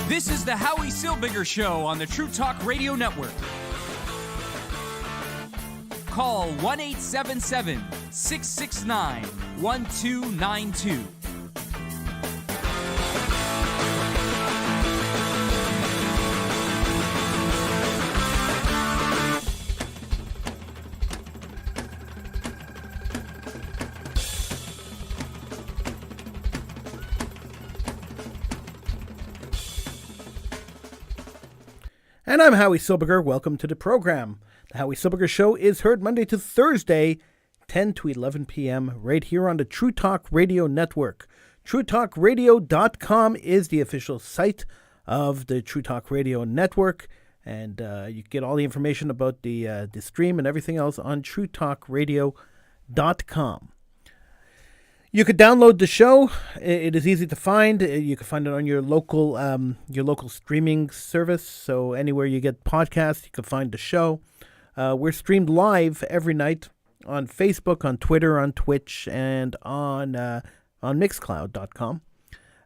This is the Howie Silbiger Show on the True Talk Radio Network. Call 1-877-669-1292. And I'm Howie Silbiger. Welcome to the program. The Howie Silbiger Show is heard Monday to Thursday, 10 to 11 p.m. right here on the True Talk Radio Network. TrueTalkRadio.com is the official site of the True Talk Radio Network. And you can get all the information about the stream and everything else on TrueTalkRadio.com. You could download the show. It is easy to find. You can find it on your local streaming service. So anywhere you get podcasts, you can find the show. We're streamed live every night on Facebook, on Twitter, on Twitch, and on Mixcloud.com.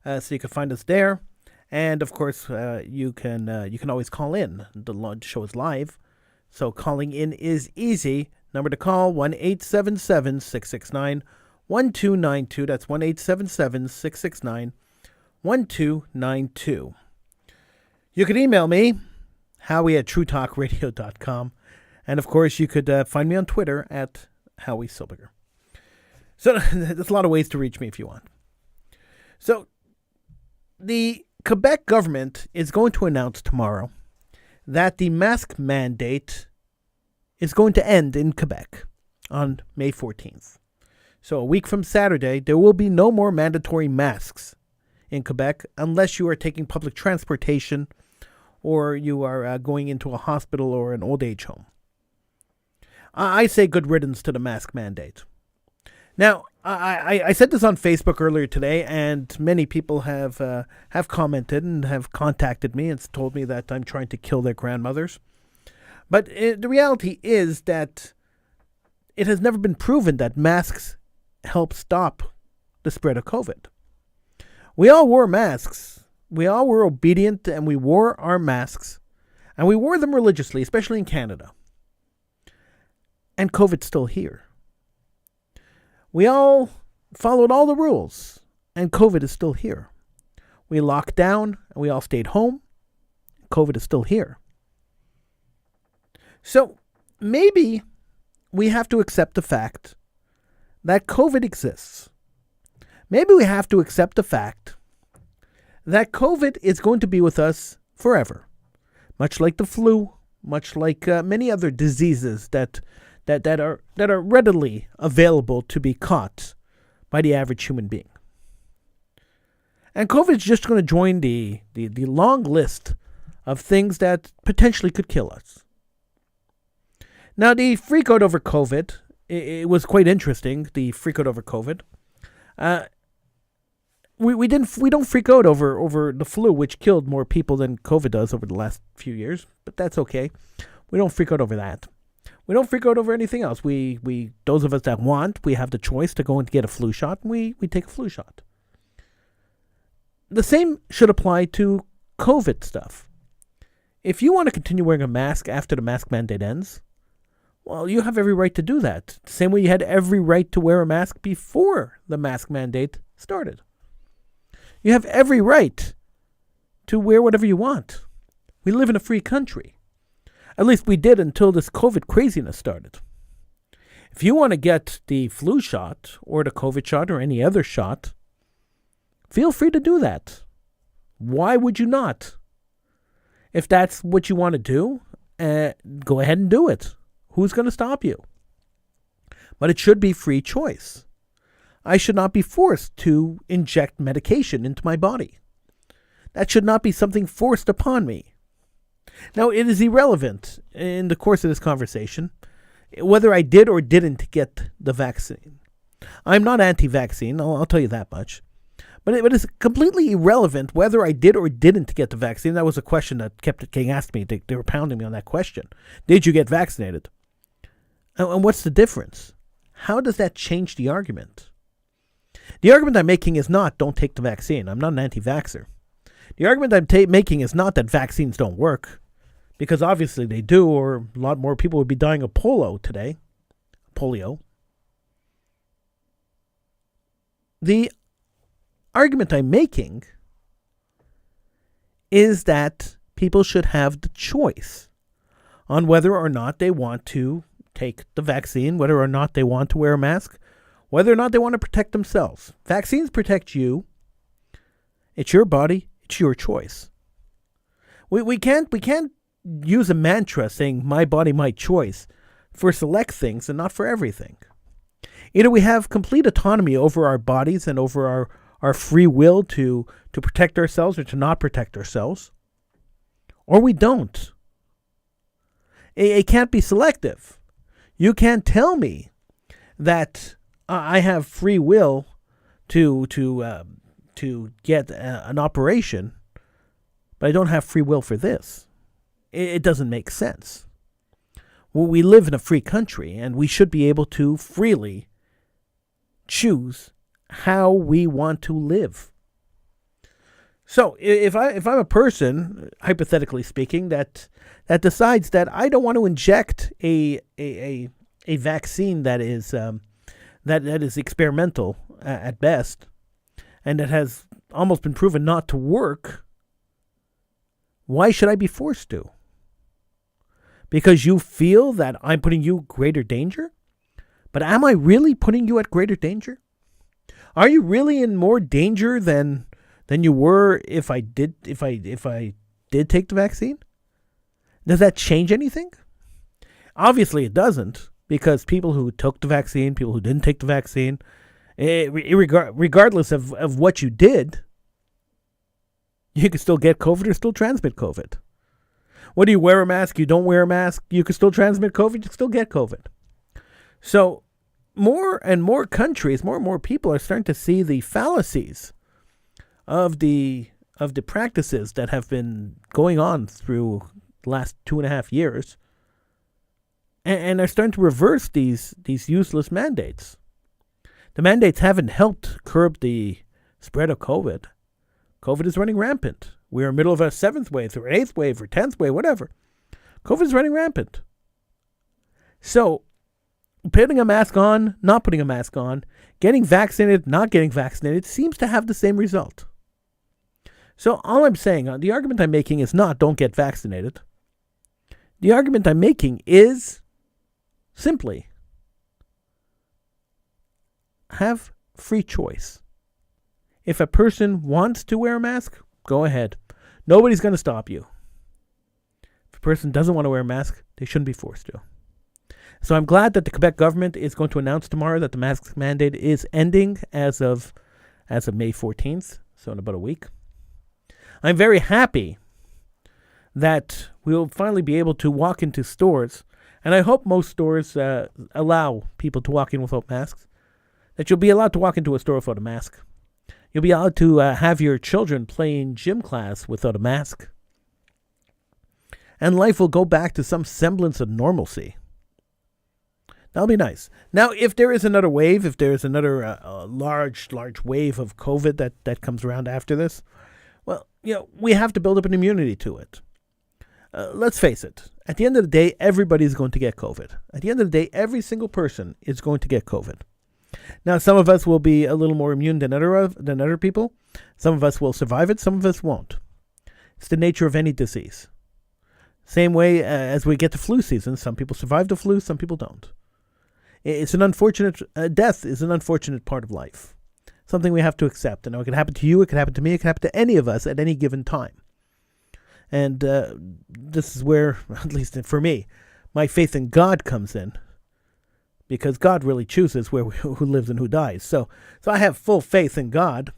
So you can find us there. And of course, you can always call in. The show is live, so calling in is easy. Number to call 1-877-669-1292. That's 1-877-669-1292. You can email me, Howie@TrueTalkRadio.com. And of course, you could find me on Twitter at Howie Silbiger. So there's a lot of ways to reach me if you want. So the Quebec government is going to announce tomorrow that the mask mandate is going to end in Quebec on May 14th. So a week from Saturday, there will be no more mandatory masks in Quebec unless you are taking public transportation or you are going into a hospital or an old age home. I say good riddance to the mask mandate. Now, I said this on Facebook earlier today, and many people have commented and have contacted me and told me that I'm trying to kill their grandmothers. But the reality is that it has never been proven that masks help stop the spread of COVID. We all wore masks. We all were obedient, and we wore our masks, and we wore them religiously, especially in Canada. And COVID's still here. We all followed all the rules, and COVID is still here. We locked down, and we all stayed home. COVID is still here. So maybe we have to accept the fact that COVID exists. Maybe we have to accept the fact that COVID is going to be with us forever, much like the flu, much like many other diseases that are readily available to be caught by the average human being. And COVID is just going to join the long list of things that potentially could kill us. Now, the freak out over COVID, it was quite interesting, the freak out over COVID. We don't freak out over the flu, which killed more people than COVID does over the last few years, but that's okay. We don't freak out over that. We don't freak out over anything else. We those of us that want, we have the choice to go and get a flu shot, and we take a flu shot. The same should apply to COVID stuff. If you want to continue wearing a mask after the mask mandate ends, well, you have every right to do that. The same way you had every right to wear a mask before the mask mandate started. You have every right to wear whatever you want. We live in a free country. At least we did until this COVID craziness started. If you want to get the flu shot or the COVID shot or any other shot, feel free to do that. Why would you not? If that's what you want to do, go ahead and do it. Who's going to stop you? But it should be free choice. I should not be forced to inject medication into my body. That should not be something forced upon me. Now, it is irrelevant in the course of this conversation whether I did or didn't get the vaccine. I'm not anti-vaccine, I'll tell you that much. But it's completely irrelevant whether I did or didn't get the vaccine. That was a question that kept getting asked me. They were pounding me on that question. Did you get vaccinated? And what's the difference? How does that change the argument? The argument I'm making is not don't take the vaccine. I'm not an anti-vaxxer. The argument I'm making is not that vaccines don't work, because obviously they do, or a lot more people would be dying of polio. The argument I'm making is that people should have the choice on whether or not they want to take the vaccine, whether or not they want to wear a mask, whether or not they want to protect themselves. Vaccines protect you. It's your body. It's your choice. We can't use a mantra saying my body, my choice for select things and not for everything. Either we have complete autonomy over our bodies and over our free will to protect ourselves or to not protect ourselves, or we don't. It can't be selective. You can't tell me that I have free will to get an operation, but I don't have free will for this. It doesn't make sense. Well, we live in a free country, and we should be able to freely choose how we want to live. So if I'm a person, hypothetically speaking, that decides that I don't want to inject a vaccine that is experimental at best, and that has almost been proven not to work, why should I be forced to? Because you feel that I'm putting you in greater danger? But am I really putting you at greater danger? Are you really in more danger than you were if I did take the vaccine? Does that change anything? Obviously it doesn't, because people who took the vaccine, people who didn't take the vaccine, regardless of what you did, you can still get COVID or still transmit COVID. Whether you wear a mask, you don't wear a mask, you can still transmit COVID, you can still get COVID. So more and more countries, more and more people are starting to see the fallacies of the practices that have been going on through the last 2.5 years, and are starting to reverse these useless mandates. The mandates haven't helped curb the spread of COVID. COVID is running rampant. We are in the middle of a 7th wave or 8th wave or 10th wave, whatever. COVID is running rampant. So putting a mask on, not putting a mask on, getting vaccinated, not getting vaccinated, seems to have the same result. So all I'm saying, the argument I'm making is not don't get vaccinated. The argument I'm making is simply have free choice. If a person wants to wear a mask, go ahead. Nobody's going to stop you. If a person doesn't want to wear a mask, they shouldn't be forced to. So I'm glad that the Quebec government is going to announce tomorrow that the mask mandate is ending as of May 14th, so in about a week. I'm very happy that we'll finally be able to walk into stores, and I hope most stores allow people to walk in without masks, that you'll be allowed to walk into a store without a mask. You'll be allowed to have your children play in gym class without a mask. And life will go back to some semblance of normalcy. That'll be nice. Now, if there is another wave, if there is another large wave of COVID that comes around after this, well, we have to build up an immunity to it. Let's face it. At the end of the day, everybody's going to get COVID. At the end of the day, every single person is going to get COVID. Now, some of us will be a little more immune than other people. Some of us will survive it. Some of us won't. It's the nature of any disease. Same way as we get to flu season. Some people survive the flu. Some people don't. It's an unfortunate death is an unfortunate part of life. Something we have to accept. And it can happen to you. It can happen to me. It can happen to any of us at any given time. And this is where, at least for me, my faith in God comes in. Because God really chooses who lives and who dies. So I have full faith in God.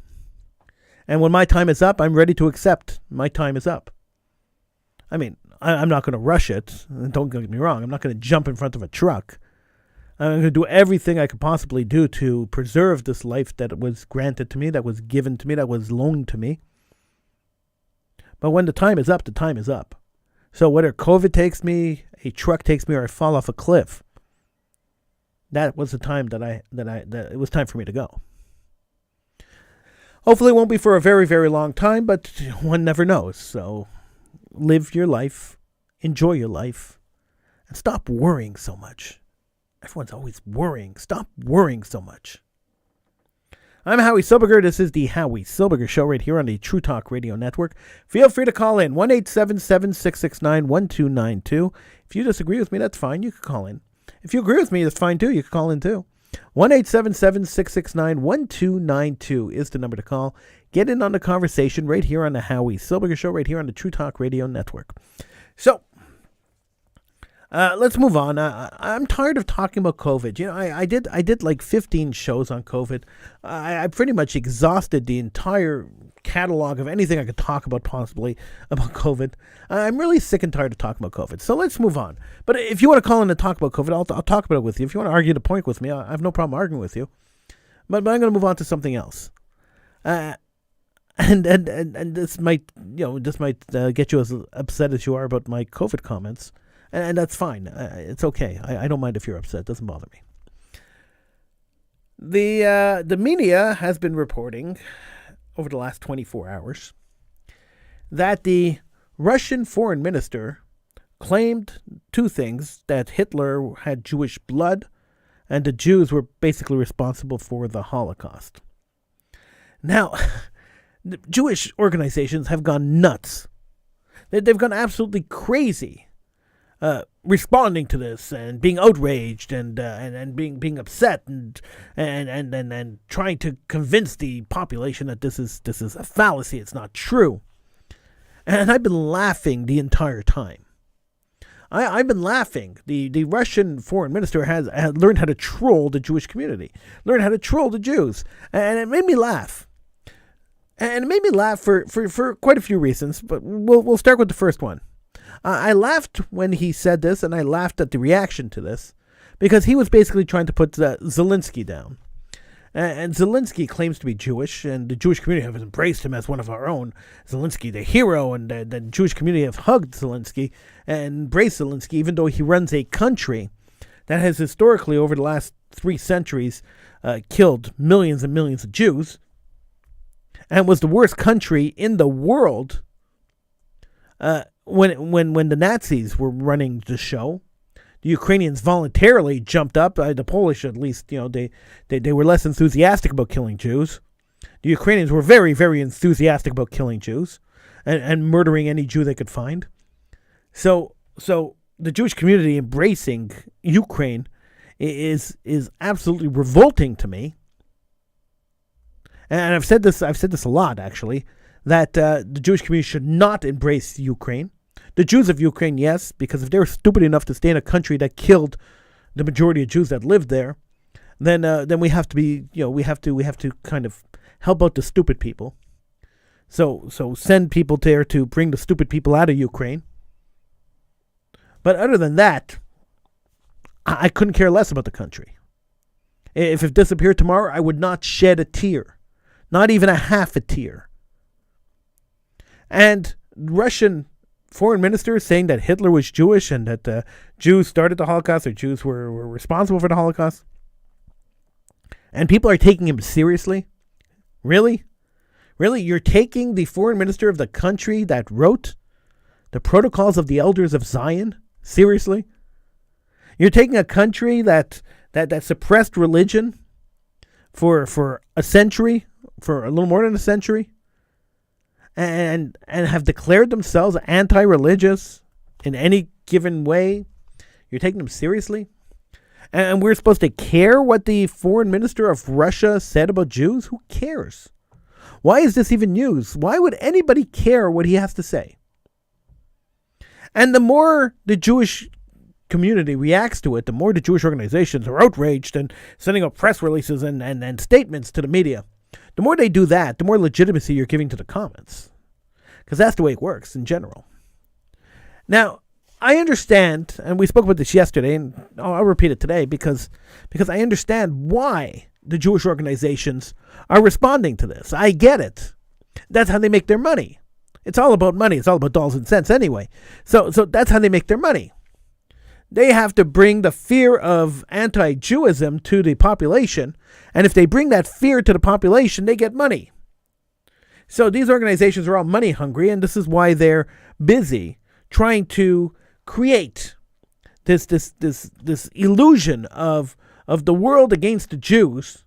And when my time is up, I'm ready to accept my time is up. I mean, I'm not going to rush it. Don't get me wrong. I'm not going to jump in front of a truck. I'm going to do everything I could possibly do to preserve this life that was granted to me, that was given to me, that was loaned to me. But when the time is up, the time is up. So whether COVID takes me, a truck takes me, or I fall off a cliff, that was the time that it was time for me to go. Hopefully it won't be for a very, very long time, but one never knows. So live your life, enjoy your life, and stop worrying so much. Everyone's always worrying. Stop worrying so much. I'm Howie Silbiger. This is the Howie Silbiger Show right here on the True Talk Radio Network. Feel free to call in 1-877-669-1292. If you disagree with me, that's fine. You can call in. If you agree with me, that's fine too. You can call in too. 1-877-669-1292 is the number to call. Get in on the conversation right here on the Howie Silbiger Show right here on the True Talk Radio Network. So, let's move on. I'm tired of talking about COVID. You know, I did like 15 shows on COVID. I pretty much exhausted the entire catalog of anything I could talk about possibly about COVID. I'm really sick and tired of talking about COVID. So let's move on. But if you want to call in and talk about COVID, I'll talk about it with you. If you want to argue the point with me, I have no problem arguing with you. But I'm going to move on to something else. And this might get you as upset as you are about my COVID comments. And that's fine. It's okay. I don't mind if you're upset. It doesn't bother me. The media has been reporting over the last 24 hours that the Russian foreign minister claimed two things: that Hitler had Jewish blood and the Jews were basically responsible for the Holocaust. Now, the Jewish organizations have gone nuts. They've gone absolutely crazy. Responding to this and being outraged and being upset and trying to convince the population that this is a fallacy. It's not true. And I've been laughing the entire time. I've been laughing. The Russian foreign minister has learned how to troll the Jewish community, learned how to troll the Jews, and it made me laugh. And it made me laugh for quite a few reasons. But we'll start with the first one. I laughed when he said this, and I laughed at the reaction to this, because he was basically trying to put Zelensky down. And Zelensky claims to be Jewish, and the Jewish community have embraced him as one of our own. Zelensky, the hero, and the Jewish community have hugged Zelensky and embraced Zelensky, even though he runs a country that has historically, over the last 3 centuries, killed millions and millions of Jews, and was the worst country in the world when the Nazis were running the show. The Ukrainians voluntarily jumped up. The Polish, at least, they were less enthusiastic about killing Jews. The Ukrainians were very, very enthusiastic about killing Jews and murdering any Jew they could find. So the Jewish community embracing Ukraine is absolutely revolting to me. And I've said this a lot, actually, that the Jewish community should not embrace Ukraine. The Jews of Ukraine, yes, because if they were stupid enough to stay in a country that killed the majority of Jews that lived there, then we have to be, we have to kind of help out the stupid people. So send people there to bring the stupid people out of Ukraine. But other than that, I couldn't care less about the country. If it disappeared tomorrow, I would not shed a tear, not even a half a tear. And Russian foreign minister saying that Hitler was Jewish and that the Jews started the Holocaust, or Jews were responsible for the Holocaust. And people are taking him seriously? Really? Really? You're taking the foreign minister of the country that wrote the Protocols of the Elders of Zion seriously? You're taking a country that suppressed religion for a century, for a little more than a century, and have declared themselves anti-religious in any given way. You're taking them seriously? And we're supposed to care what the foreign minister of Russia said about Jews? Who cares? Why is this even news? Why would anybody care what he has to say? And the more the Jewish community reacts to it, the more the Jewish organizations are outraged and sending out press releases and statements to the media. The more they do that, the more legitimacy you're giving to the comments. Because that's the way it works in general. Now, I understand, and we spoke about this yesterday, and I'll repeat it today, because I understand why the Jewish organizations are responding to this. I get it. That's how they make their money. It's all about money. It's all about dollars and cents anyway. So that's how they make their money. They have to bring the fear of anti-Jewism to the population, and if they bring that fear to the population, they get money. So these organizations are all money hungry, and this is why they're busy trying to create this illusion of the world against the Jews,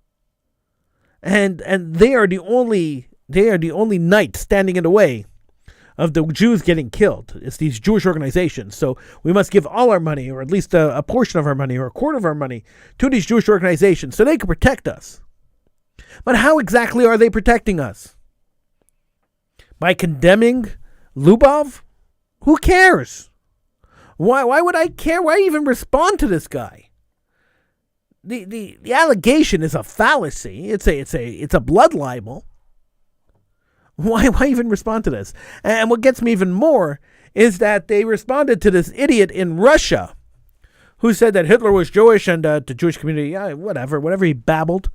and they are the only knight standing in the way of the Jews getting killed. It's these Jewish organizations. So we must give all our money, or at least a portion of our money, or a quarter of our money, to these Jewish organizations so they can protect us. But how exactly are they protecting us? By condemning Lubov? Who cares? Why would I care? Why even respond to this guy? The allegation is a fallacy. It's a blood libel. Why even respond to this? And what gets me even more is that they responded to this idiot in Russia who said that Hitler was Jewish and the Jewish community, whatever he babbled.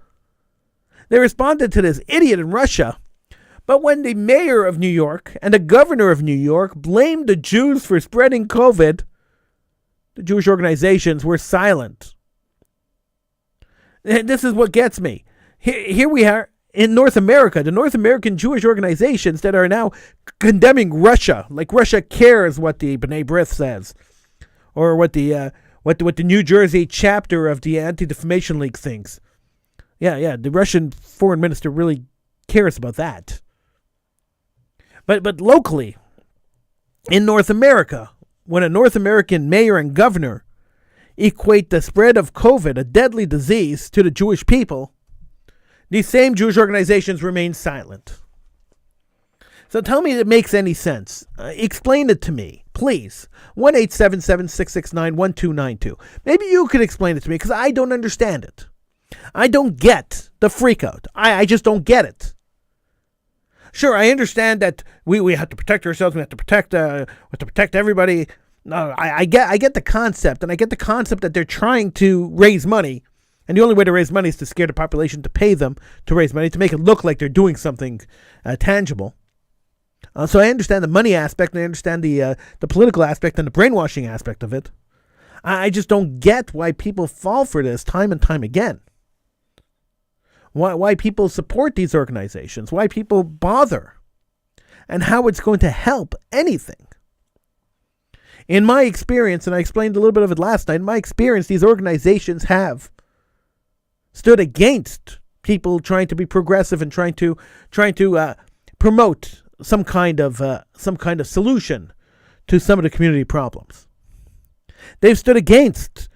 They responded to this idiot in Russia. But when the mayor of New York and the governor of New York blamed the Jews for spreading COVID, the Jewish organizations were silent. And this is what gets me. Here we are in North America, the North American Jewish organizations that are now condemning Russia, like Russia cares what the B'nai B'rith says, or what the New Jersey chapter of the Anti-Defamation League thinks. Yeah, the Russian foreign minister really cares about that. But locally, in North America, when a North American mayor and governor equate the spread of COVID, a deadly disease, to the Jewish people, these same Jewish organizations remain silent. So tell me if it makes any sense. Explain it to me, please. 1-877-669-1292. Maybe you could explain it to me, because I don't understand it. I don't get the freakout. I just don't get it. Sure, I understand that we have to protect ourselves. We have to protect everybody. No, I get the concept, and I get the concept that they're trying to raise money, and the only way to raise money is to scare the population, to pay them to raise money, to make it look like they're doing something tangible. So I understand the money aspect, and I understand the political aspect and the brainwashing aspect of it. I just don't get why people fall for this time and time again. Why people support these organizations, why people bother, and how it's going to help anything. In my experience, and I explained a little bit of it last night, in my experience, these organizations have stood against people trying to be progressive and trying to promote some kind of solution to some of the community problems. They've stood against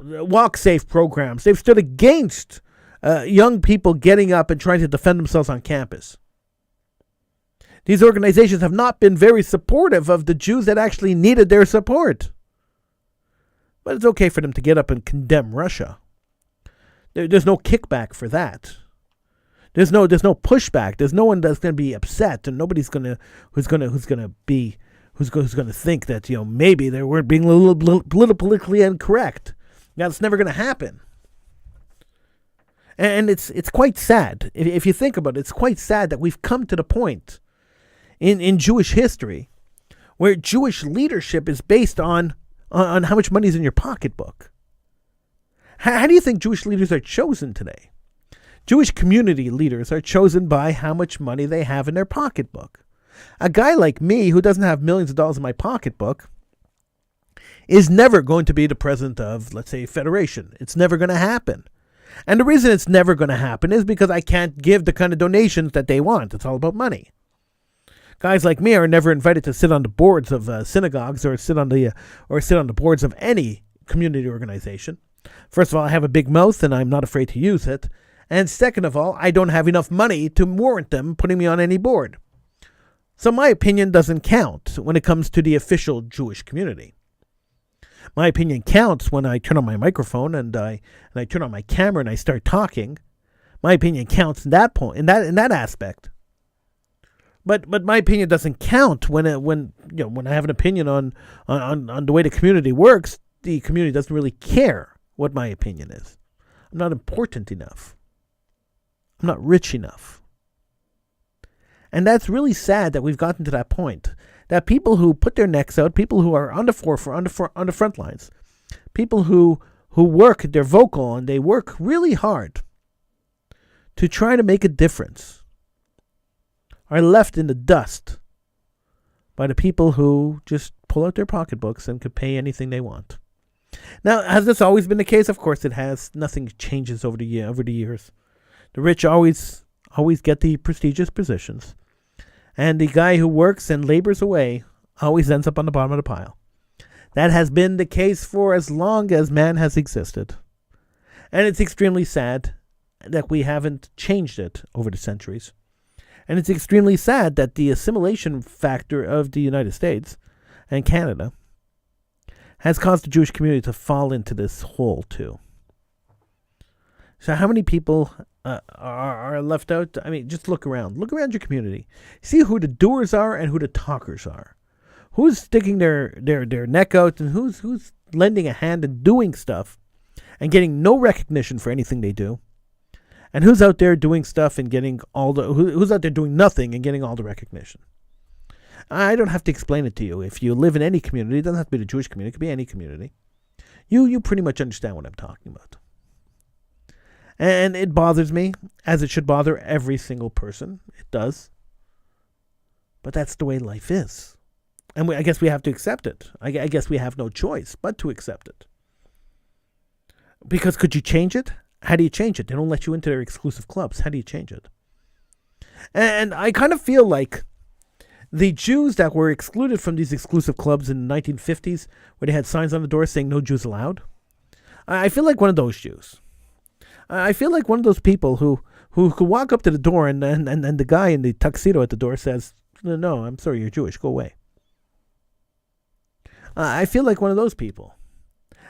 walk safe programs. They've stood against young people getting up and trying to defend themselves on campus. These organizations have not been very supportive of the Jews that actually needed their support. But it's okay for them to get up and condemn Russia. There's no kickback for that. There's no pushback. There's no one that's going to be upset, and nobody's who's going to think that maybe they were being a little politically incorrect. That's never going to happen. And it's quite sad. If you think about it, it's quite sad that we've come to the point in Jewish history where Jewish leadership is based on how much money is in your pocketbook. How do you think Jewish leaders are chosen today? Jewish community leaders are chosen by how much money they have in their pocketbook. A guy like me, who doesn't have millions of dollars in my pocketbook, is never going to be the president of, let's say, a federation. It's never going to happen. And the reason it's never going to happen is because I can't give the kind of donations that they want. It's all about money. Guys like me are never invited to sit on the boards of synagogues or sit on the boards of any community organization. First of all, I have a big mouth and I'm not afraid to use it. And second of all, I don't have enough money to warrant them putting me on any board. So my opinion doesn't count when it comes to the official Jewish community. My opinion counts when I turn on my microphone and I turn on my camera and I start talking. My opinion counts in that point, in that aspect. But my opinion doesn't count when I have an opinion on the way the community works. The community doesn't really care what my opinion is. I'm not important enough. I'm not rich enough. And that's really sad that we've gotten to that point. That people who put their necks out, people who are on the forefront, on the front lines, people who work, they're vocal and they work really hard to try to make a difference. are left in the dust by the people who just pull out their pocketbooks and could pay anything they want. Now, has this always been the case? Of course it has. Nothing changes over the years. The rich always get the prestigious positions. And the guy who works and labors away always ends up on the bottom of the pile. That has been the case for as long as man has existed. And it's extremely sad that we haven't changed it over the centuries. And it's extremely sad that the assimilation factor of the United States and Canada has caused the Jewish community to fall into this hole too. So how many people are left out? I mean, just look around. Look around your community. See who the doers are and who the talkers are. Who's sticking their neck out and who's lending a hand and doing stuff and getting no recognition for anything they do. And who's out there doing stuff and getting who's out there doing nothing and getting all the recognition. I don't have to explain it to you. If you live in any community, it doesn't have to be the Jewish community, it could be any community. You pretty much understand what I'm talking about. And it bothers me, as it should bother every single person. It does. But that's the way life is. And I guess we have to accept it. I guess we have no choice but to accept it. Because could you change it? How do you change it? They don't let you into their exclusive clubs. How do you change it? And I kind of feel like the Jews that were excluded from these exclusive clubs in the 1950s, where they had signs on the door saying no Jews allowed, I feel like one of those Jews. I feel like one of those people who could walk up to the door and the guy in the tuxedo at the door says, no, I'm sorry, you're Jewish, go away. I feel like one of those people.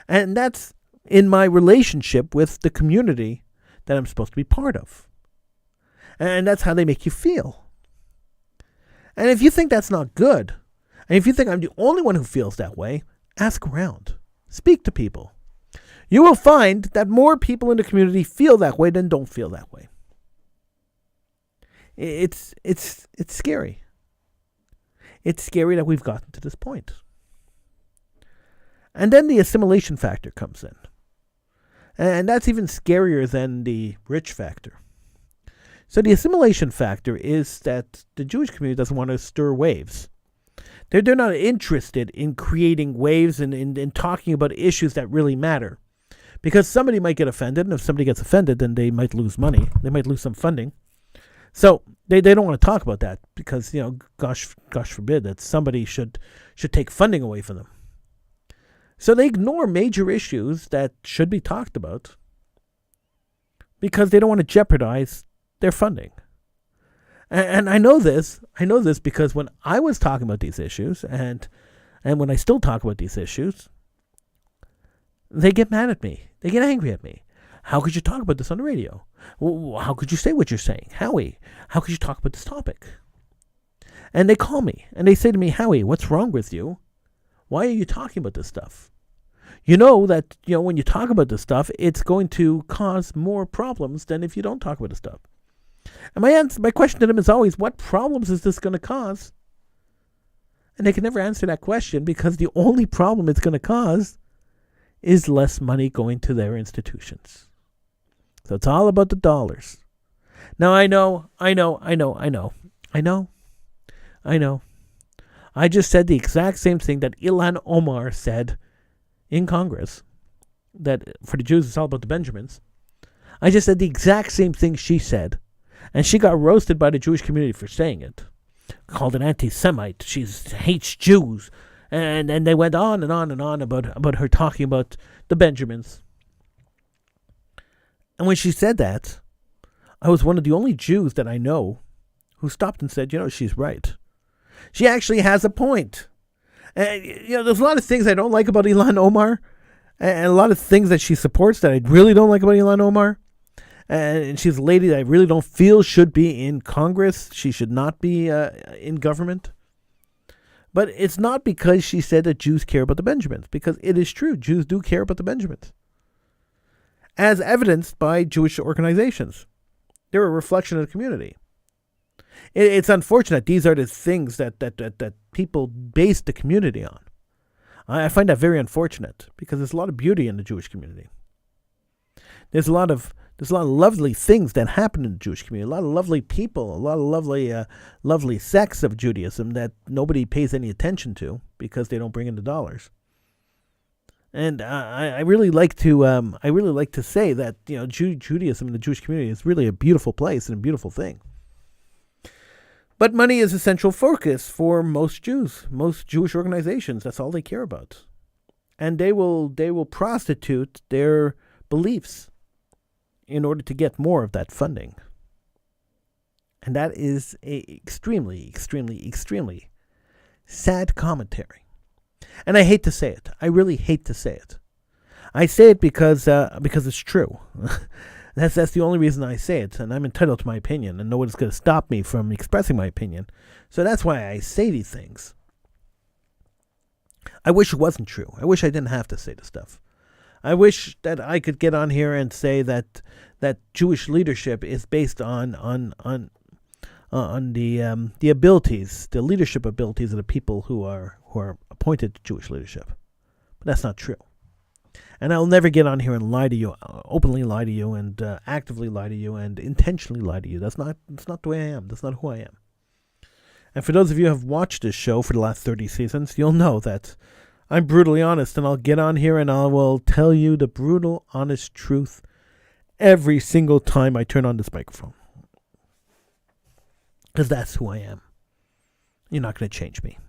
And that's in my relationship with the community that I'm supposed to be part of. And that's how they make you feel. And if you think that's not good, and if you think I'm the only one who feels that way, ask around. Speak to people. You will find that more people in the community feel that way than don't feel that way. It's scary. It's scary that we've gotten to this point. And then the assimilation factor comes in. And that's even scarier than the rich factor. So the assimilation factor is that the Jewish community doesn't want to stir waves. They're not interested in creating waves and in talking about issues that really matter. Because somebody might get offended, and if somebody gets offended, then they might lose money. They might lose some funding. So they don't want to talk about that because, gosh forbid that somebody should take funding away from them. So they ignore major issues that should be talked about because they don't want to jeopardize their funding. And I know this because when I was talking about these issues and when I still talk about these issues, they get mad at me. They get angry at me. How could you talk about this on the radio? How could you say what you're saying? Howie, how could you talk about this topic? And they call me and they say to me, Howie, what's wrong with you? Why are you talking about this stuff? You know that, when you talk about this stuff, it's going to cause more problems than if you don't talk about this stuff. And my question to them is always, what problems is this going to cause? And they can never answer that question because the only problem it's going to cause is less money going to their institutions. So it's all about the dollars. Now I know. I just said the exact same thing that Ilhan Omar said in Congress, that for the Jews it's all about the Benjamins. I just said the exact same thing she said, and she got roasted by the Jewish community for saying it. Called an anti-Semite. She hates Jews. And they went on and on and on about her talking about the Benjamins. And when she said that, I was one of the only Jews that I know who stopped and said, she's right. She actually has a point. There's a lot of things I don't like about Ilhan Omar, and a lot of things that she supports that I really don't like about Ilhan Omar. And she's a lady that I really don't feel should be in Congress. She should not be in government. But it's not because she said that Jews care about the Benjamins, because it is true. Jews do care about the Benjamins, as evidenced by Jewish organizations. They're a reflection of the community. It's unfortunate. These are the things that people base the community on. I find that very unfortunate because there's a lot of beauty in the Jewish community. There's a lot of There's a lot of lovely things that happen in the Jewish community. A lot of lovely people. A lot of lovely sects of Judaism that nobody pays any attention to because they don't bring in the dollars. And I really like to say that Judaism and the Jewish community is really a beautiful place and a beautiful thing. But money is a central focus for most Jews, most Jewish organizations. That's all they care about, and they will prostitute their beliefs in order to get more of that funding. And that is a extremely, extremely, extremely sad commentary. And I hate to say it. I really hate to say it. I say it because it's true. That's the only reason I say it, and I'm entitled to my opinion, and no one's going to stop me from expressing my opinion. So that's why I say these things. I wish it wasn't true. I wish I didn't have to say this stuff. I wish that I could get on here and say that Jewish leadership is based on the abilities, the leadership abilities of the people who are appointed to Jewish leadership. But that's not true. And I'll never get on here and lie to you, openly lie to you, and actively lie to you, and intentionally lie to you. That's not the way I am. That's not who I am. And for those of you who have watched this show for the last 30 seasons, you'll know that I'm brutally honest, and I'll get on here and I will tell you the brutal, honest truth every single time I turn on this microphone. Because that's who I am. You're not going to change me.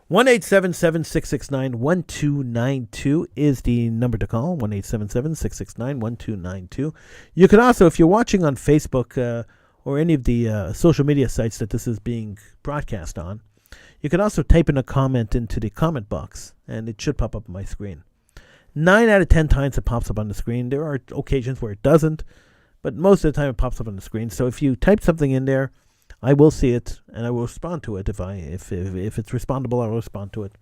1-877-669-1292 is the number to call. 1-877-669-1292. You can also, if you're watching on Facebook or any of the social media sites that this is being broadcast on, you can also type in a comment into the comment box, and it should pop up on my screen. 9 out of 10 times it pops up on the screen. There are occasions where it doesn't, but most of the time it pops up on the screen. So if you type something in there, I will see it, and I will respond to it. If it's respondable, I will respond to it.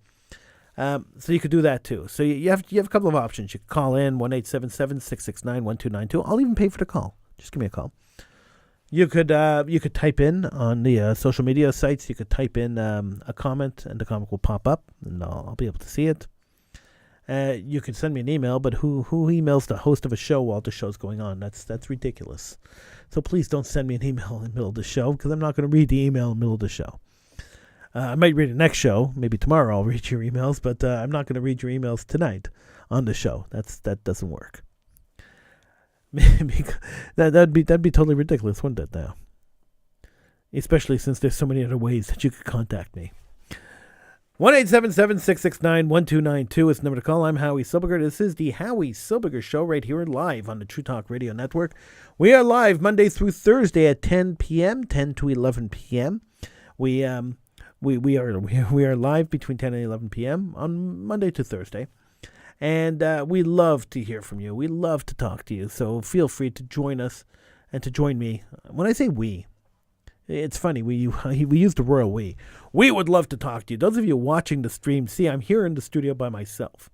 So you could do that too. So you have a couple of options. You can call in 1-877-669-1292. I'll even pay for the call. Just give me a call. You could type in on the social media sites. You could type in a comment, and the comment will pop up, and I'll be able to see it. You can send me an email, but who emails the host of a show while the show's going on? That's ridiculous. So please don't send me an email in the middle of the show, because I'm not going to read the email in the middle of the show. I might read the next show. Maybe tomorrow I'll read your emails, but I'm not going to read your emails tonight on the show. That doesn't work. that'd be totally ridiculous, wouldn't it? Now, especially since there's so many other ways that you could contact me. 1-877-669-1292 is the number to call. I'm Howie Silbiger. This is the Howie Silbiger Show right here live on the True Talk Radio Network. We are live Monday through Thursday at 10 p.m., 10 to 11 p.m. We are live between 10 and 11 p.m. on Monday to Thursday. And we love to hear from you. We love to talk to you. So feel free to join us and to join me. When I say we, it's funny. We use the royal we. We would love to talk to you. Those of you watching the stream, see, I'm here in the studio by myself.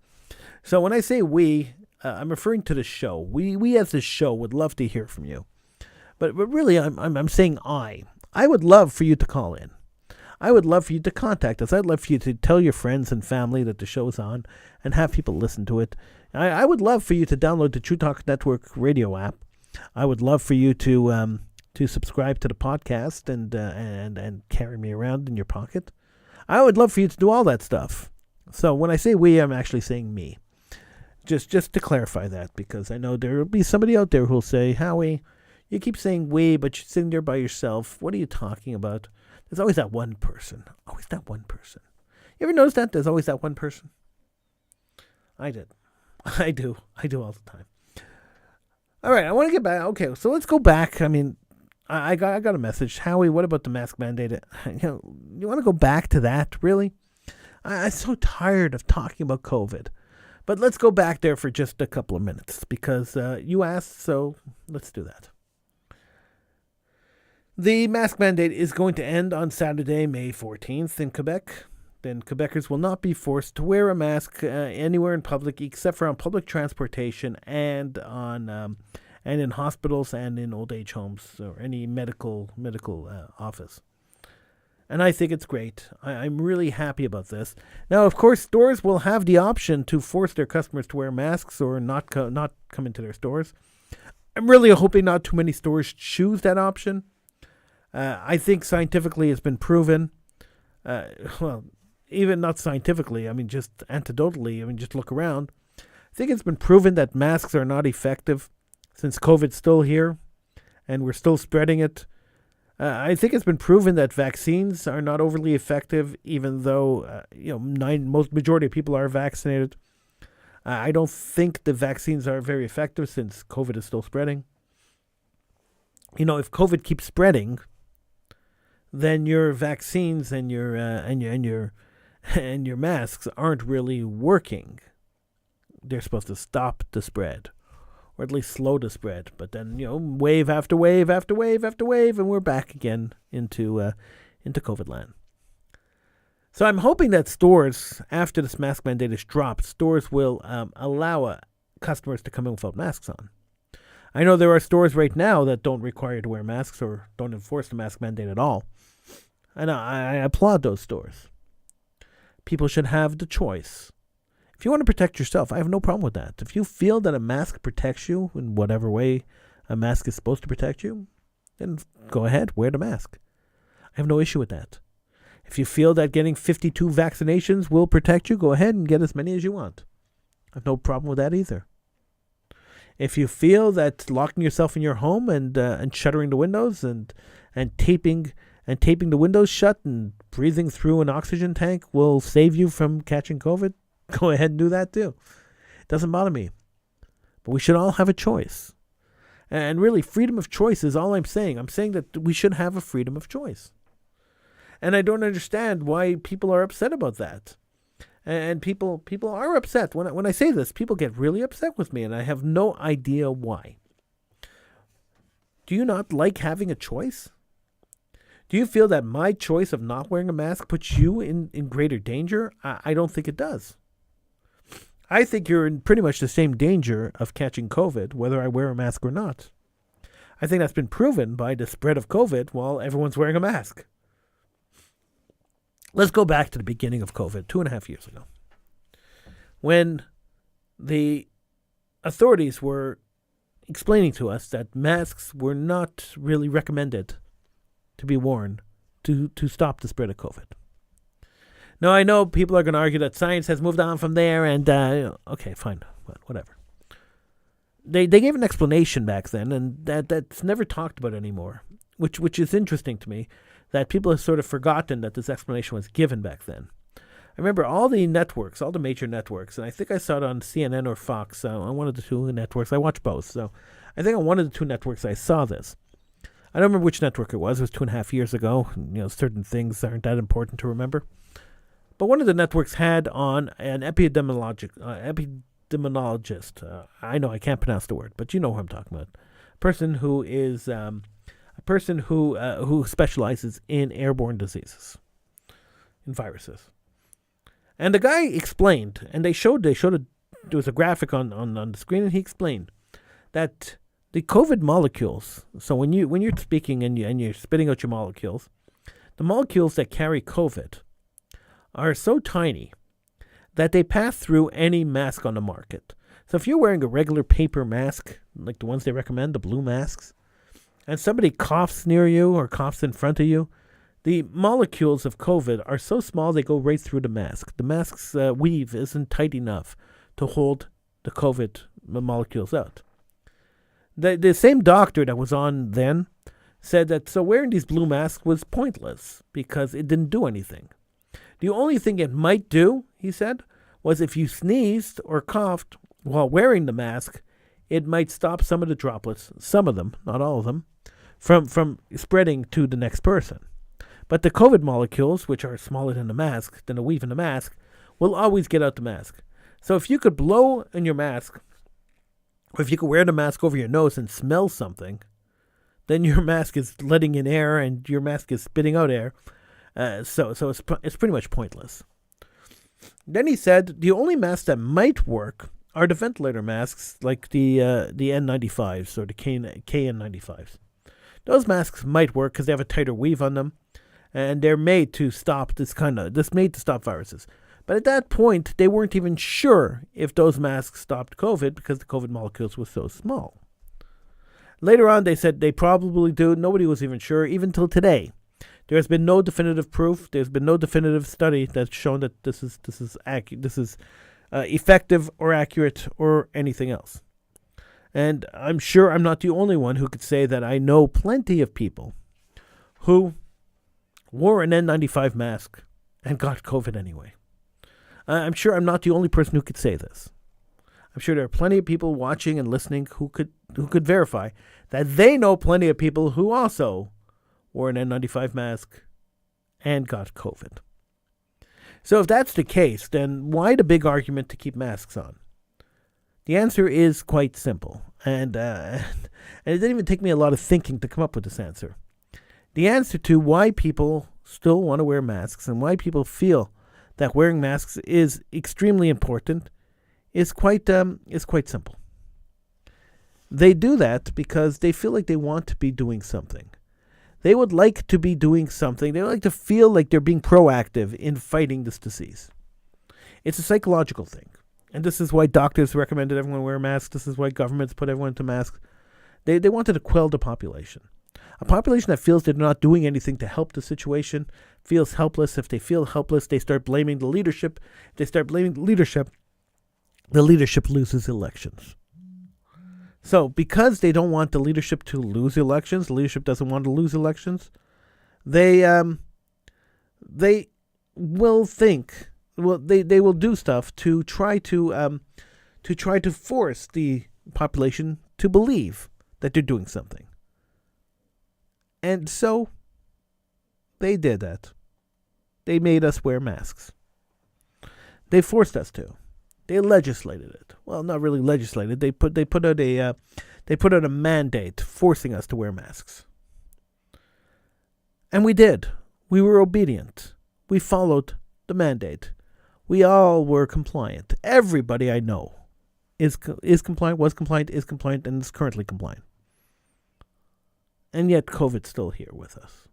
So when I say we, I'm referring to the show. We as the show would love to hear from you. But really, I'm saying I would love for you to call in. I would love for you to contact us. I'd love for you to tell your friends and family that the show is on and have people listen to it. I would love for you to download the True Talk Network radio app. I would love for you to subscribe to the podcast and carry me around in your pocket. I would love for you to do all that stuff. So when I say we, I'm actually saying me. Just to clarify that, because I know there will be somebody out there who will say, Howie, you keep saying we, but you're sitting there by yourself. What are you talking about? There's always that one person. Always that one person. You ever notice that? There's always that one person. I did. I do all the time. All right, I want to get back. Okay, so let's go back. I mean, I got a message. Howie, what about the mask mandate? You want to go back to that, really? I'm so tired of talking about COVID. But let's go back there for just a couple of minutes, because you asked, so let's do that. The mask mandate is going to end on Saturday, May 14th in Quebec. Then Quebecers will not be forced to wear a mask anywhere in public except for on public transportation and on and in hospitals and in old age homes or any medical office. And I think it's great. I'm really happy about this. Now, of course, stores will have the option to force their customers to wear masks or not come into their stores. I'm really hoping not too many stores choose that option. I think scientifically it's been proven. Well, even not scientifically, I mean, just anecdotally, I mean, just look around. I think it's been proven that masks are not effective since COVID's still here and we're still spreading it. I think it's been proven that vaccines are not overly effective, even though, most majority of people are vaccinated. I don't think the vaccines are very effective since COVID is still spreading. If COVID keeps spreading, then your vaccines and your and your masks aren't really working. They're supposed to stop the spread, or at least slow the spread. But then wave after wave after wave after wave, and we're back again into COVID land. So I'm hoping that stores, after this mask mandate is dropped, stores will allow customers to come in without masks on. I know there are stores right now that don't require you to wear masks or don't enforce the mask mandate at all. And I applaud those stores. People should have the choice. If you want to protect yourself, I have no problem with that. If you feel that a mask protects you in whatever way a mask is supposed to protect you, then go ahead, wear the mask. I have no issue with that. If you feel that getting 52 vaccinations will protect you, go ahead and get as many as you want. I have no problem with that either. If you feel that locking yourself in your home and shuttering the windows and taping the windows shut and breathing through an oxygen tank will save you from catching COVID, go ahead and do that too. It doesn't bother me. But we should all have a choice. And really, freedom of choice is all I'm saying. I'm saying that we should have a freedom of choice. And I don't understand why people are upset about that. And people are upset. When I say this, people get really upset with me, and I have no idea why. Do you not like having a choice? Do you feel that my choice of not wearing a mask puts you in greater danger? I don't think it does. I think you're in pretty much the same danger of catching COVID, whether I wear a mask or not. I think that's been proven by the spread of COVID while everyone's wearing a mask. Let's go back to the beginning of COVID, 2.5 years ago, when the authorities were explaining to us that masks were not really recommended to be worn to stop the spread of COVID. Now, I know people are going to argue that science has moved on from there, and okay, fine, whatever. They gave an explanation back then, and that's never talked about anymore, which is interesting to me, that people have sort of forgotten that this explanation was given back then. I remember all the networks, all the major networks, and I think I saw it on CNN or Fox, on one of the two networks. I watch both, so I think on one of the two networks I saw this. I don't remember which network it was. It was 2.5 years ago. Certain things aren't that important to remember. But one of the networks had on an epidemiologist. I know I can't pronounce the word, but you know who I'm talking about. A person who is who specializes in airborne diseases, in viruses. And the guy explained, and they showed there was a graphic on the screen, and he explained that the COVID molecules. So when you're speaking and you're spitting out your molecules, the molecules that carry COVID are so tiny that they pass through any mask on the market. So if you're wearing a regular paper mask, like the ones they recommend, the blue masks, and somebody coughs near you or coughs in front of you, the molecules of COVID are so small they go right through the mask. The mask's weave isn't tight enough to hold the COVID molecules out. The same doctor that was on then said that so wearing these blue masks was pointless because it didn't do anything. The only thing it might do, he said, was if you sneezed or coughed while wearing the mask, it might stop some of the droplets, some of them, not all of them, from spreading to the next person. But the COVID molecules, which are smaller than the weave in the mask, will always get out the mask. So if you could blow in your mask, or if you could wear the mask over your nose and smell something, then your mask is letting in air and your mask is spitting out air. So it's pretty much pointless. Then he said the only masks that might work are the ventilator masks, like the N95s or the KN95s. Those masks might work because they have a tighter weave on them, and they're made to stop made to stop viruses. But at that point, they weren't even sure if those masks stopped COVID because the COVID molecules were so small. Later on, they said they probably do. Nobody was even sure, even till today. There has been no definitive proof. There's been no definitive study that's shown that this is effective or accurate or anything else. And I'm sure I'm not the only one who could say that I know plenty of people who wore an N95 mask and got COVID anyway. I'm sure I'm not the only person who could say this. I'm sure there are plenty of people watching and listening who could verify that they know plenty of people who also wore an N95 mask and got COVID. So if that's the case, then why the big argument to keep masks on? The answer is quite simple, and it didn't even take me a lot of thinking to come up with this answer. The answer to why people still want to wear masks and why people feel that wearing masks is extremely important is quite simple. They do that because they feel like they want to be doing something. They would like to be doing something. They would like to feel like they're being proactive in fighting this disease. It's a psychological thing. And this is why doctors recommended everyone wear masks. This is why governments put everyone into masks. They wanted to quell the population. A population that feels they're not doing anything to help the situation, feels helpless. If they feel helpless, they start blaming the leadership. If they start blaming the leadership loses elections. So because they don't want the leadership to lose elections, the leadership doesn't want to lose elections, they will think, they will do stuff to try to force the population to believe that they're doing something. And so they did that. They made us wear masks. They forced us to. They legislated it. Well, not really legislated. They put out a mandate forcing us to wear masks. And we did. We were obedient. We followed the mandate. We all were compliant. Everybody I know is compliant, was compliant, is compliant, and is currently compliant. And yet COVID's still here with us.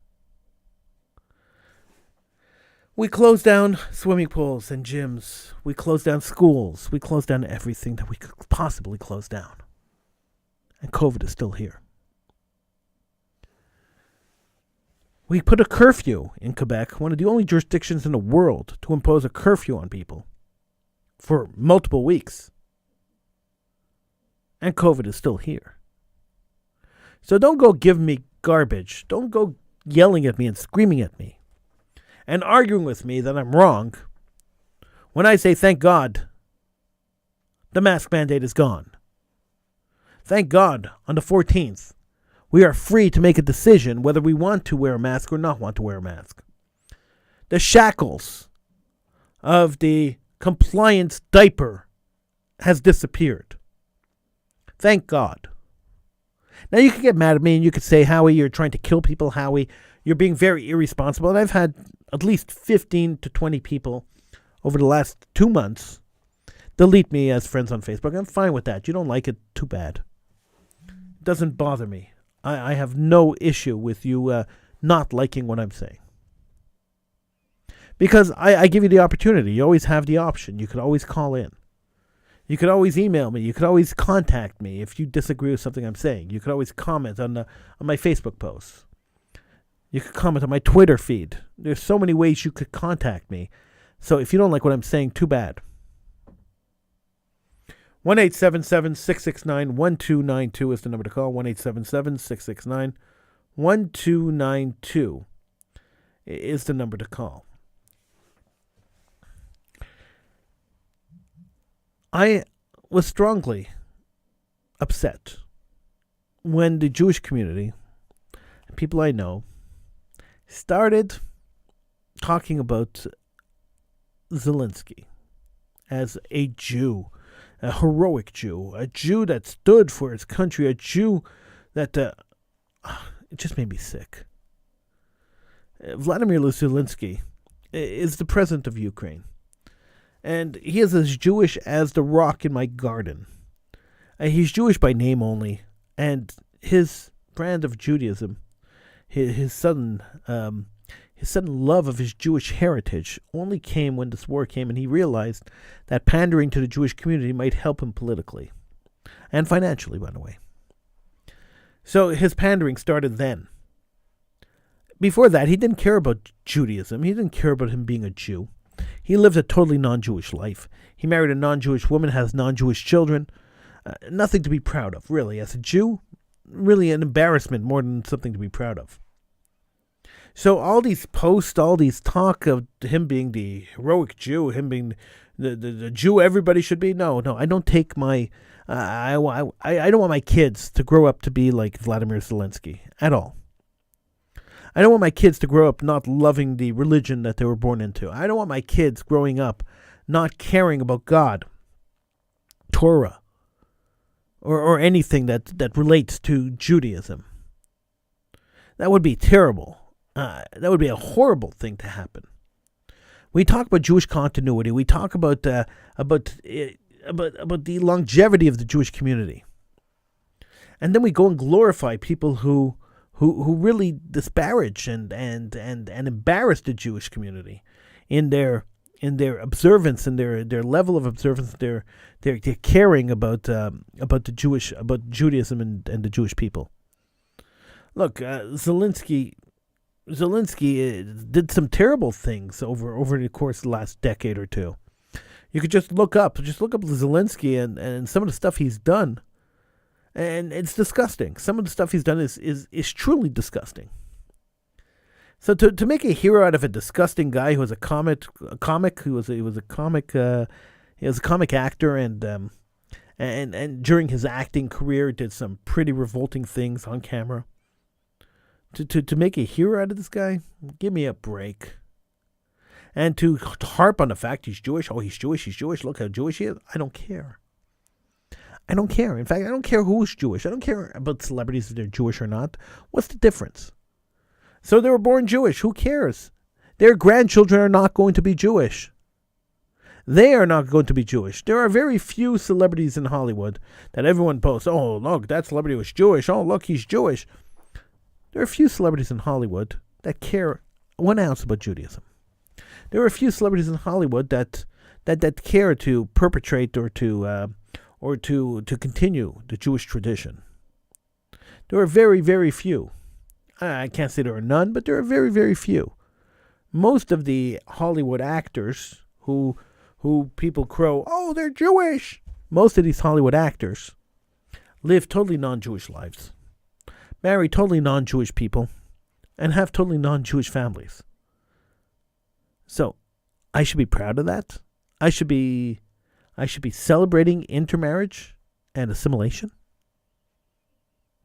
We closed down swimming pools and gyms. We closed down schools. We closed down everything that we could possibly close down. And COVID is still here. We put a curfew in Quebec, one of the only jurisdictions in the world to impose a curfew on people for multiple weeks. And COVID is still here. So don't go giving me garbage. Don't go yelling at me and screaming at me and arguing with me that I'm wrong when I say, thank God, the mask mandate is gone. Thank God, on the 14th, we are free to make a decision whether we want to wear a mask or not want to wear a mask. The shackles of the compliance diaper has disappeared. Thank God. Now, you could get mad at me and you could say, Howie, you're trying to kill people. Howie, you're being very irresponsible. And I've had at least 15 to 20 people over the last 2 months delete me as friends on Facebook. I'm fine with that. You don't like it, too bad. It doesn't bother me. I have no issue with you not liking what I'm saying. Because I give you the opportunity. You always have the option. You could always call in. You could always email me. You could always contact me if you disagree with something I'm saying. You could always comment on my Facebook posts. You could comment on my Twitter feed. There's so many ways you could contact me. So if you don't like what I'm saying, too bad. 1-877-669-1292 is the number to call. 1-877-669-1292 is the number to call. I was strongly upset when the Jewish community, and people I know, started talking about Zelensky as a Jew, a heroic Jew, a Jew that stood for his country, a Jew that it just made me sick. Vladimir Zelensky is the president of Ukraine. And he is as Jewish as the rock in my garden. He's Jewish by name only. And his brand of Judaism, his sudden love of his Jewish heritage only came when this war came and he realized that pandering to the Jewish community might help him politically. And financially, by the way. So his pandering started then. Before that, he didn't care about Judaism. He didn't care about him being a Jew. He lived a totally non-Jewish life. He married a non-Jewish woman, has non-Jewish children. Nothing to be proud of, really. As a Jew, really an embarrassment more than something to be proud of. So all these posts, all these talk of him being the heroic Jew, him being the Jew everybody should be. No, I don't take my... I don't want my kids to grow up to be like Vladimir Zelensky at all. I don't want my kids to grow up not loving the religion that they were born into. I don't want my kids growing up not caring about God, Torah, or anything that relates to Judaism. That would be terrible. That would be a horrible thing to happen. We talk about Jewish continuity. We talk about the longevity of the Jewish community, and then we go and glorify people who really disparage and embarrass the Jewish community in their observance and their level of observance, their caring about Judaism and the Jewish people. Look, Zelensky did some terrible things over the course of the last decade or two. You could just look up Zelensky and some of the stuff he's done. And it's disgusting. Some of the stuff he's done is truly disgusting. So to make a hero out of a disgusting guy who was a comic actor and during his acting career did some pretty revolting things on camera. To make a hero out of this guy, give me a break. And to harp on the fact he's Jewish. Oh, he's Jewish. Look how Jewish he is. I don't care. I don't care. In fact, I don't care who's Jewish. I don't care about celebrities if they're Jewish or not. What's the difference? So they were born Jewish. Who cares? Their grandchildren are not going to be Jewish. They are not going to be Jewish. There are very few celebrities in Hollywood that everyone posts, oh, look, that celebrity was Jewish. Oh, look, he's Jewish. There are a few celebrities in Hollywood that care 1 ounce about Judaism. There are a few celebrities in Hollywood that care to perpetrate or to continue the Jewish tradition. There are very, very few. I can't say there are none, but there are very, very few. Most of the Hollywood actors who people crow, oh, they're Jewish. Most of these Hollywood actors live totally non-Jewish lives, marry totally non-Jewish people, and have totally non-Jewish families. So, I should be proud of that. I should be celebrating intermarriage and assimilation.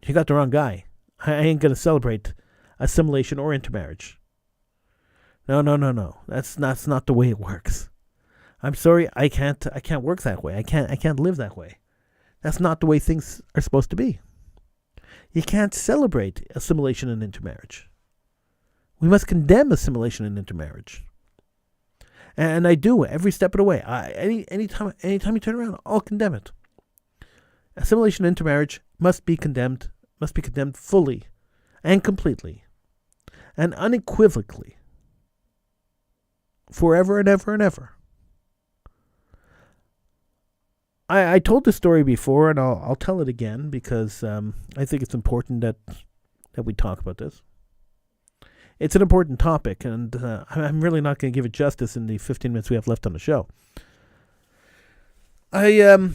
You got the wrong guy. I ain't going to celebrate assimilation or intermarriage. No. That's not the way it works. I'm sorry, I can't work that way. I can't live that way. That's not the way things are supposed to be. You can't celebrate assimilation and intermarriage. We must condemn assimilation and intermarriage. And I do every step of the way. Anytime you turn around, I'll condemn it. Assimilation and intermarriage must be condemned fully and completely and unequivocally, forever and ever and ever. I told this story before, and I'll tell it again because I think it's important that we talk about this. It's an important topic, and I'm really not going to give it justice in the 15 minutes we have left on the show. A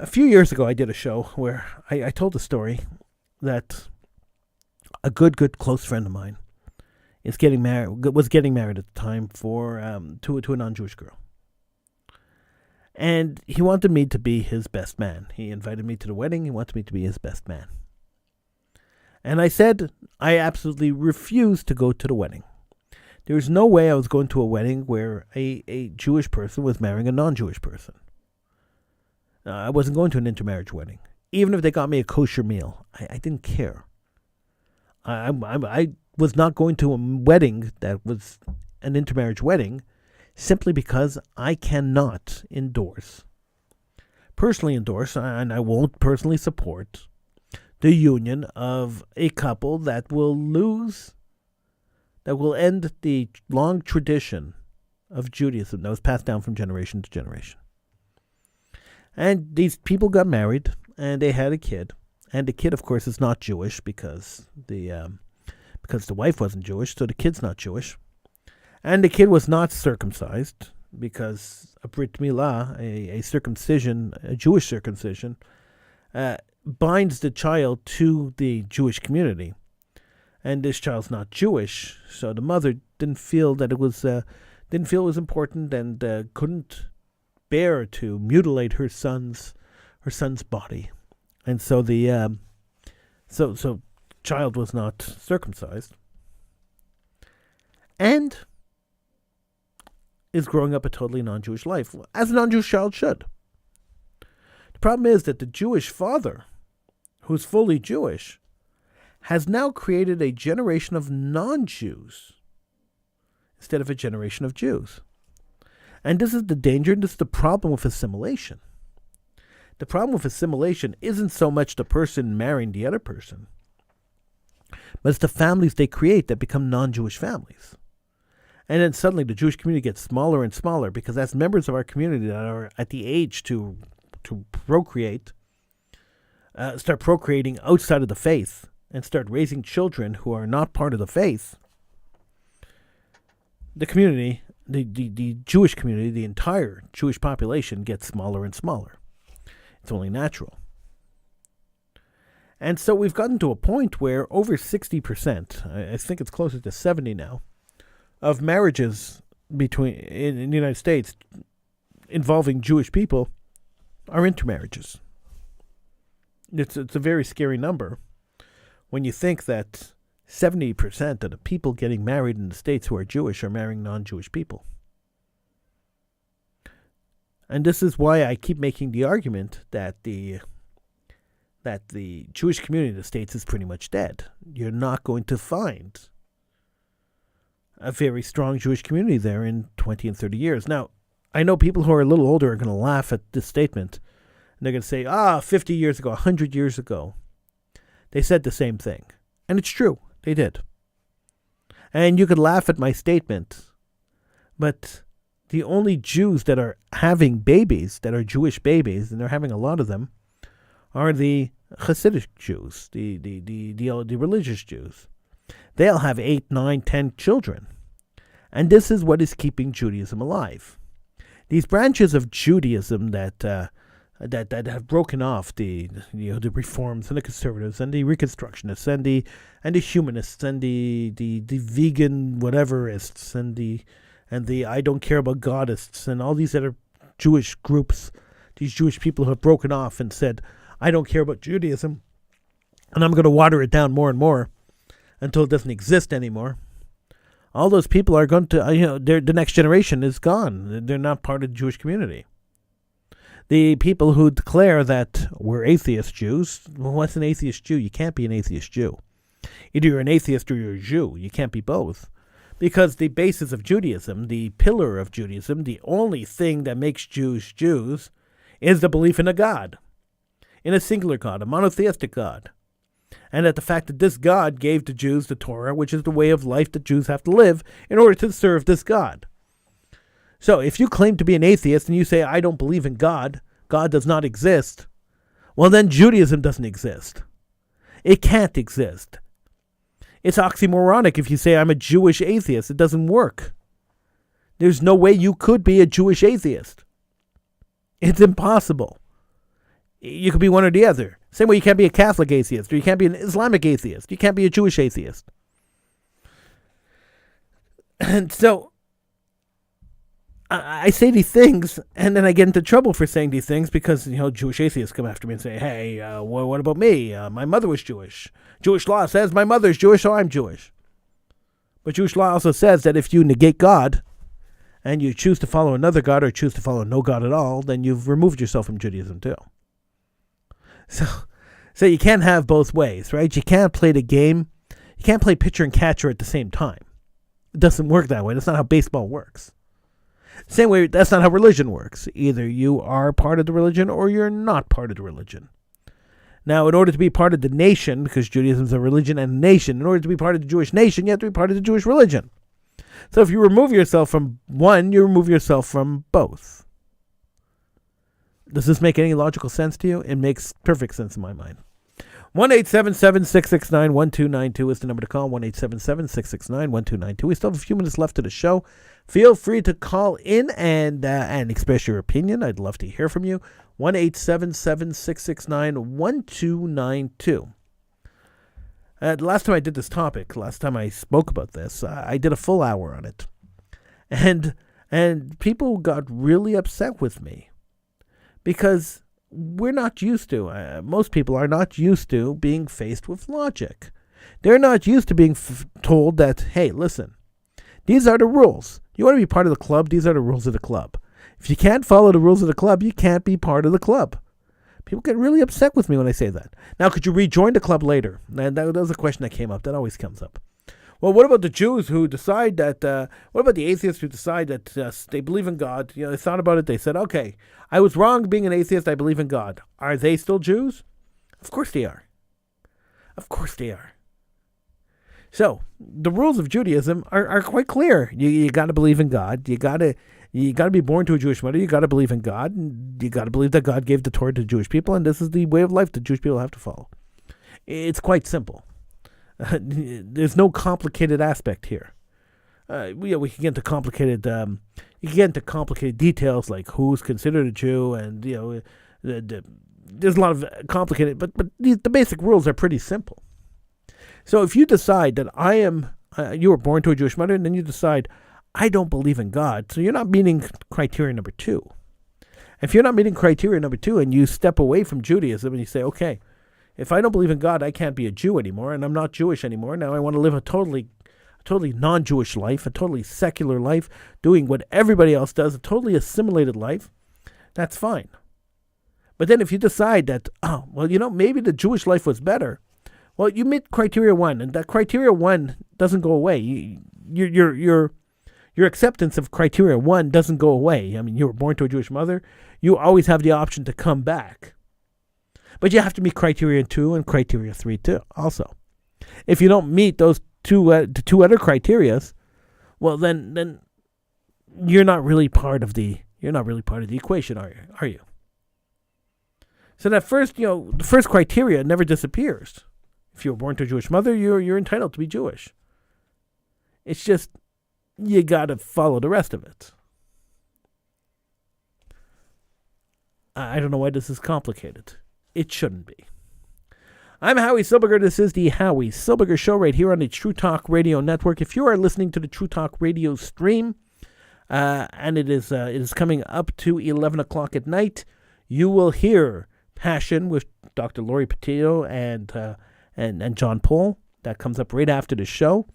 few years ago, I did a show where I told a story that a good close friend of mine was getting married at the time to a non-Jewish girl. And he wanted me to be his best man. He invited me to the wedding. He wanted me to be his best man. And I said I absolutely refused to go to the wedding. There was no way I was going to a wedding where a Jewish person was marrying a non-Jewish person. I wasn't going to an intermarriage wedding. Even if they got me a kosher meal, I didn't care. I was not going to a wedding that was an intermarriage wedding simply because I cannot personally endorse, and I won't personally support the union of a couple that will end the long tradition of Judaism that was passed down from generation to generation. And these people got married, and they had a kid, And the kid, of course, is not Jewish because the wife wasn't Jewish, so the kid's not Jewish. And the kid was not circumcised because a Brit Milah, a circumcision, a Jewish circumcision, binds the child to the Jewish community. And this child's not Jewish, so the mother didn't feel that it was important, and couldn't bear to mutilate her son's body, and so the so child was not circumcised, and is growing up a totally non-Jewish life, as a non-Jewish child should. The problem is that the Jewish father, who's fully Jewish, has now created a generation of non-Jews instead of a generation of Jews. And this is the danger, and this is the problem with assimilation. The problem with assimilation isn't so much the person marrying the other person, but it's the families they create that become non-Jewish families. And then suddenly the Jewish community gets smaller and smaller, because as members of our community that are at the age to procreate, start procreating outside of the faith, and start raising children who are not part of the faith, the community, the Jewish community, the entire Jewish population gets smaller and smaller. It's only natural. And so we've gotten to a point where over 60%, I think it's closer to 70 now, of marriages in the United States involving Jewish people are intermarriages. It's a very scary number when you think that 70% of the people getting married in the States who are Jewish are marrying non-Jewish people. And this is why I keep making the argument that the Jewish community in the States is pretty much dead. You're not going to find a very strong Jewish community there in 20 and 30 years. Now, I know people who are a little older are going to laugh at this statement. And they're going to say, 50 years ago, 100 years ago, they said the same thing. And it's true. They did. And you could laugh at my statement, but the only Jews that are having babies, that are Jewish babies, and they're having a lot of them, are the Hasidic Jews, the religious Jews. They'll have 8, 9, 10 children. And this is what is keeping Judaism alive. These branches of Judaism that have broken off the reforms and the conservatives and the reconstructionists and the humanists and the vegan whateverists and the I don't care about Godists and all these other Jewish groups, these Jewish people who have broken off and said, I don't care about Judaism, and I'm going to water it down more and more until it doesn't exist anymore. All those people are going to, the next generation is gone. They're not part of the Jewish community. The people who declare that we're atheist Jews, well, what's an atheist Jew? You can't be an atheist Jew. Either you're an atheist or you're a Jew. You can't be both. Because the basis of Judaism, the pillar of Judaism, the only thing that makes Jews Jews is the belief in a God. In a singular God, a monotheistic God. And that the fact that this God gave the Jews the Torah, which is the way of life that Jews have to live in order to serve this God. So if you claim to be an atheist and you say, I don't believe in God, God does not exist, well then Judaism doesn't exist. It can't exist. It's oxymoronic if you say I'm a Jewish atheist. It doesn't work. There's no way you could be a Jewish atheist. It's impossible. You could be one or the other. Same way you can't be a Catholic atheist, or you can't be an Islamic atheist. You can't be a Jewish atheist. And so I say these things, and then I get into trouble for saying these things because, Jewish atheists come after me and say, hey, what about me? My mother was Jewish. Jewish law says my mother's Jewish, so I'm Jewish. But Jewish law also says that if you negate God and you choose to follow another God or choose to follow no God at all, then you've removed yourself from Judaism too. So you can't have both ways, right? You can't play the game. You can't play pitcher and catcher at the same time. It doesn't work that way. That's not how baseball works. Same way, that's not how religion works. Either you are part of the religion or you're not part of the religion. Now, in order to be part of the nation, because Judaism is a religion and a nation, in order to be part of the Jewish nation, you have to be part of the Jewish religion. So if you remove yourself from one, you remove yourself from both. Does this make any logical sense to you? It makes perfect sense in my mind. 1-877-669-1292 is the number to call. 1-877-669-1292. We still have a few minutes left of the show. Feel free to call in and express your opinion. I'd love to hear from you. 1-877-669-1292. The last time I did this topic, last time I spoke about this, I did a full hour on it. And people got really upset with me because we're not used to, most people are not used to being faced with logic. They're not used to being told that, hey, listen, these are the rules. You want to be part of the club, these are the rules of the club. If you can't follow the rules of the club, you can't be part of the club. People get really upset with me when I say that. Now, could you rejoin the club later? And that was a question that came up. That always comes up. Well, what about the Jews who decide that, what about the atheists who decide that they believe in God? You know, they thought about it. They said, okay, I was wrong being an atheist. I believe in God. Are they still Jews? Of course they are. Of course they are. So the rules of Judaism are quite clear. You got to believe in God. You got to be born to a Jewish mother. You got to believe in God. And you got to believe that God gave the Torah to the Jewish people, and this is the way of life that Jewish people have to follow. It's quite simple. There's no complicated aspect here. We can get into complicated. You can get into complicated details like who's considered a Jew, and there's a lot of complicated. But the basic rules are pretty simple. So if you decide that you were born to a Jewish mother, and then you decide I don't believe in God, so you're not meeting criteria number 2. If you're not meeting criteria number 2, and you step away from Judaism and you say, okay, if I don't believe in God, I can't be a Jew anymore, and I'm not Jewish anymore. Now I want to live a totally non-Jewish life, a totally secular life, doing what everybody else does, a totally assimilated life. That's fine. But then if you decide that, maybe the Jewish life was better, well, you meet criteria 1, and that criteria 1 doesn't go away. Your acceptance of criteria 1 doesn't go away. I mean, you were born to a Jewish mother. You always have the option to come back. But you have to meet criteria 2 and criteria 3 too. Also, if you don't meet those two other criterias, well, then you're not really part of the equation, are you? So that the first criteria never disappears. If you were born to a Jewish mother, you're entitled to be Jewish. It's just you got to follow the rest of it. I don't know why this is complicated. It shouldn't be. I'm Howie Silbiger. This is the Howie Silbiger Show right here on the True Talk Radio Network. If you are listening to the True Talk Radio stream, and it is coming up to 11 o'clock at night, you will hear Passion with Dr. Laurie Petito and John Paul. That comes up right after the show.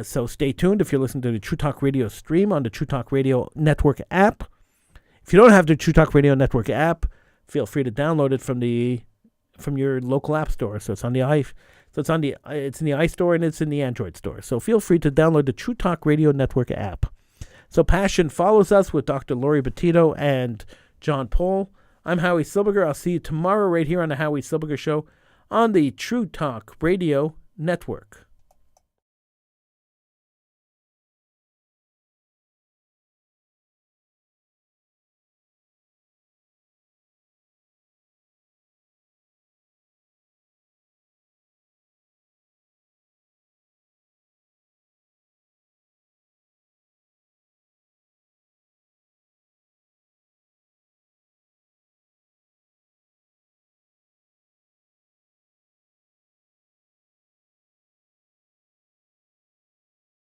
So stay tuned if you're listening to the True Talk Radio stream on the True Talk Radio Network app. If you don't have the True Talk Radio Network app, feel free to download it from your local app store. So it's in the iStore and it's in the Android store. So feel free to download the True Talk Radio Network app. So Passion follows us with Dr. Laurie Petito and John Paul. I'm Howie Silbiger. I'll see you tomorrow right here on the Howie Silbiger Show on the True Talk Radio Network.